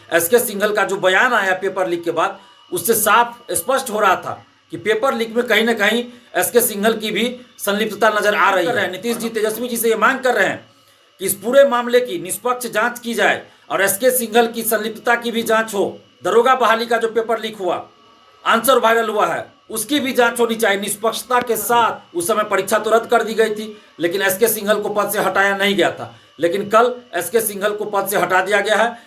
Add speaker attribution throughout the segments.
Speaker 1: SK Singhal का जो बयान आया पेपर लीक के बाद, उससे साफ स्पष्ट हो रहा था कि पेपर लीक में कहीं ना कहीं एसके सिंघल की भी संलिप्तता नजर आ रही है। नीतीश जी तेजस्वी जी से ये मांग कर रहे हैं कि इस पूरे मामले की निष्पक्ष जांच की जाए और एसके सिंघल की संलिप्तता की भी जांच हो। दरोगा बहाली का जो पेपर लीक हुआ, आंसर वायरल हुआ है, उसकी भी जांच होनी चाहिए निष्पक्षता के साथ। उस समय परीक्षा तो रद्द कर दी गई थी, लेकिन एसके सिंघल को पद से हटाया नहीं गया था। लेकिन कल एसके सिंघल को पद से हटा दिया गया है।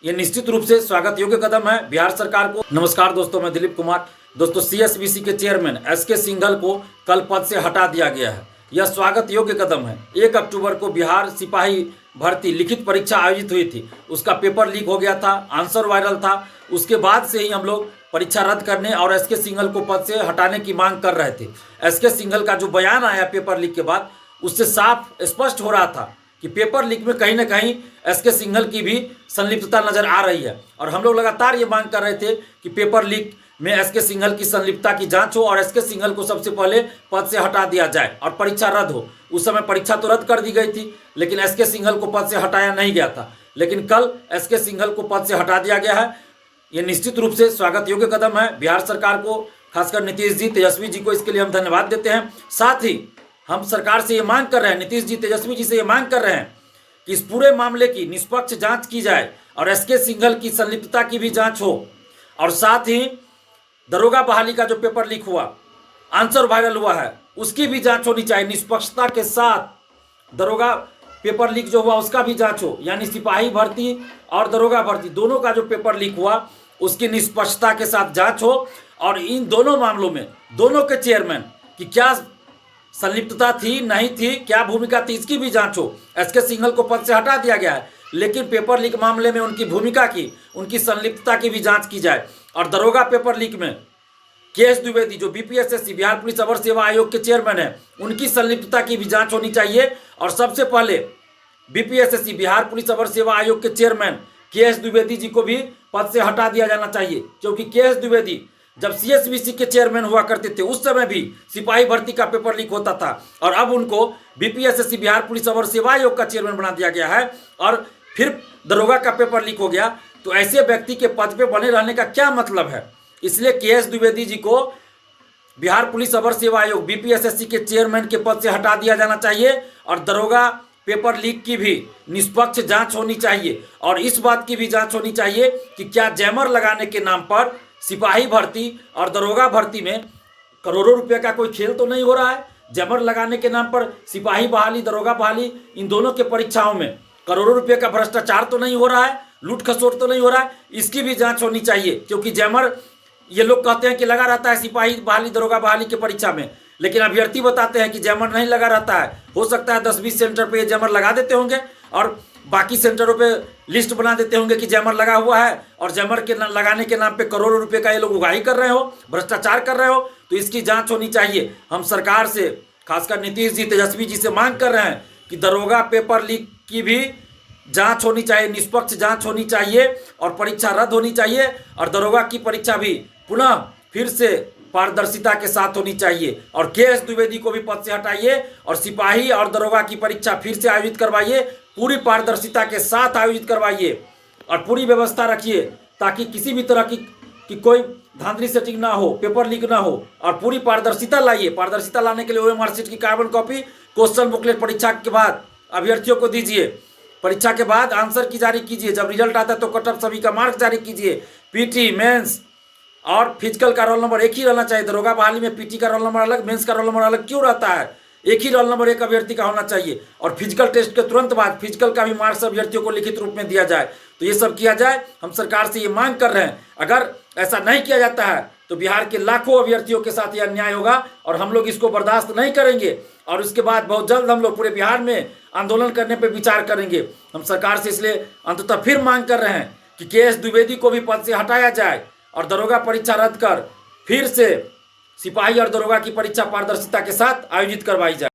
Speaker 1: ये निश्चित रूप से स्वागत योग्य कदम है बिहार सरकार को। नमस्कार दोस्तों, मैं दिलीप कुमार। दोस्तों, सीएसबीसी के चेयरमैन एसके सिंघल को कल पद से हटा दिया गया है। यह स्वागत योग्य कदम है। 1 अक्टूबर को बिहार सिपाही भर्ती लिखित परीक्षा आयोजित हुई थी, उसका पेपर लीक हो गया था, आंसर वायरल था। उसके बाद से ही हम लोग परीक्षा रद्द करने और एसके सिंघल को पद से हटाने की मांग कर रहे थे। एसके सिंघल का जो बयान आया पेपर लीक के बाद, उससे साफ स्पष्ट हो रहा था कि पेपर लीक में कहीं ना कहीं एसके सिंघल की भी संलिप्तता नजर आ रही है। और हम लोग लगातार ये मांग कर रहे थे कि पेपर लीक में एसके सिंघल की संलिप्तता की जांच हो और एसके सिंघल को सबसे पहले पद से हटा दिया जाए और परीक्षा रद्द हो। उस समय परीक्षा तो रद्द कर दी गई थी, लेकिन एसके सिंघल को पद से हटाया नहीं गया था। लेकिन कल एसके सिंघल को पद से हटा दिया गया है। ये निश्चित रूप से स्वागत योग्य कदम है बिहार सरकार को, खासकर नीतीश जी तेजस्वी जी को, इसके लिए हम धन्यवाद देते हैं। साथ ही हम सरकार से ये मांग कर रहे हैं, नीतीश जी तेजस्वी जी से ये मांग कर रहे हैं कि इस पूरे मामले की निष्पक्ष जांच की जाए और एसके सिंघल की संलिप्तता की भी जांच हो। और साथ ही दरोगा बहाली का जो पेपर लीक हुआ, आंसर वायरल हुआ है, उसकी भी जांच होनी चाहिए निष्पक्षता के साथ। दरोगा पेपर लीक जो हुआ उसका भी जांच हो, यानी सिपाही भर्ती और दरोगा भर्ती दोनों का जो पेपर लीक हुआ उसकी निष्पक्षता के साथ जांच हो। और इन दोनों मामलों में दोनों के चेयरमैन की क्या संलिप्तता थी, नहीं थी, क्या भूमिका थी, इसकी भी जांच हो। एसके सिंघल को पद से हटा दिया गया है, लेकिन पेपर लीक मामले में उनकी भूमिका की, उनकी संलिप्तता की भी जांच की जाए। और दरोगा पेपर लीक में के.एस. द्विवेदी जो बीपीएसएससी बिहार पुलिस अवर सेवा आयोग के चेयरमैन है, उनकी संलिप्तता की भी जांच होनी चाहिए। और सबसे पहले बीपीएसएससी बिहार पुलिस अवर सेवा आयोग के चेयरमैन के.एस. द्विवेदी जी को भी पद से हटा दिया जाना चाहिए, क्योंकि के.एस. द्विवेदी जब सीएसबीसी के चेयरमैन हुआ करते थे उस समय भी सिपाही भर्ती का पेपर लीक होता था, और अब उनको बीपीएसएससी बिहार पुलिस अवर सेवा आयोग का चेयरमैन बना दिया गया है और फिर दरोगा का पेपर लीक हो गया। तो ऐसे व्यक्ति के पद पे बने रहने का क्या मतलब है? इसलिए के.एस. द्विवेदी जी को बिहार पुलिस अवर सेवा आयोग बीपीएसएससी के चेयरमैन के पद से हटा दिया जाना चाहिए। और दरोगा पेपर लीक की भी निष्पक्ष जांच होनी चाहिए। और इस बात की भी जांच होनी चाहिए कि क्या जैमर लगाने के नाम पर सिपाही भर्ती और दरोगा भर्ती में करोड़ों रुपए का कोई खेल तो नहीं हो रहा है? जैमर लगाने के नाम पर सिपाही बहाली, दरोगा बहाली, इन दोनों के परीक्षाओं में करोड़ों रुपए का भ्रष्टाचार तो नहीं हो रहा है, लूट खसोट तो नहीं हो रहा है? इसकी भी जांच होनी चाहिए, क्योंकि जैमर ये लोग कहते हैं कि लगा रहता है सिपाही बहाली, दरोगा बहाली के परीक्षा में, लेकिन अभ्यर्थी बताते हैं कि जैमर नहीं लगा रहता है। हो सकता है 10-20 सेंटर पे ये जैमर लगा देते होंगे और बाकी सेंटरों पे लिस्ट बना देते होंगे कि जैमर लगा हुआ है, और जैमर के लगाने के नाम पे करोड़ों रुपए का ये लोग उगाही कर रहे हो, भ्रष्टाचार कर रहे हो। तो इसकी जांच होनी चाहिए। हम सरकार से, खासकर नीतीश जी तेजस्वी जी से मांग कर रहे हैं कि दरोगा पेपर लीक की भी जांच होनी चाहिए, निष्पक्ष जांच होनी चाहिए और परीक्षा रद्द होनी चाहिए। और दरोगा की परीक्षा भी पुनः फिर से पारदर्शिता के साथ होनी चाहिए। और के.एस. द्विवेदी को भी पद से हटाइए और सिपाही और दरोगा की परीक्षा फिर से आयोजित करवाइए, पूरी पारदर्शिता के साथ आयोजित करवाइए और पूरी व्यवस्था रखिए, ताकि किसी भी तरह की कोई धांधली सेटिंग ना हो, पेपर लीक ना हो, और पूरी पारदर्शिता लाइए। पारदर्शिता लाने के लिए ओएमआर शीट की कार्बन कॉपी, क्वेश्चन बुकलेट परीक्षा के बाद अभ्यर्थियों को दीजिए। परीक्षा के बाद आंसर की जारी कीजिए। जब रिजल्ट आता है तो कट ऑफ सभी का मार्क्स जारी कीजिए। पीटी, मेंस और फिजिकल का रोल नंबर एक ही रहना चाहिए। दरोगा बहाली में पीटी का रोल नंबर अलग, मेंस का रोल नंबर अलग क्यों रहता है? एक ही रोल नंबर एक अभ्यर्थी का होना चाहिए। और फिजिकल टेस्ट के तुरंत बाद फिजिकल का भी मार्क्स अभ्यर्थियों को लिखित रूप में दिया जाए। तो ये सब किया जाए। हम सरकार से ये मांग कर रहे हैं। अगर ऐसा नहीं किया जाता है तो बिहार के लाखों अभ्यर्थियों के साथ यह अन्याय होगा और हम लोग इसको बर्दाश्त नहीं करेंगे। और उसके बाद बहुत जल्द हम लोग पूरे बिहार में आंदोलन करने पर विचार करेंगे। हम सरकार से इसलिए अंततः फिर मांग कर रहे हैं कि के.एस. द्विवेदी को भी पद से हटाया जाए और दरोगा परीक्षा रद्द कर फिर से सिपाही और दरोगा की परीक्षा पारदर्शिता के साथ आयोजित करवाई जाए।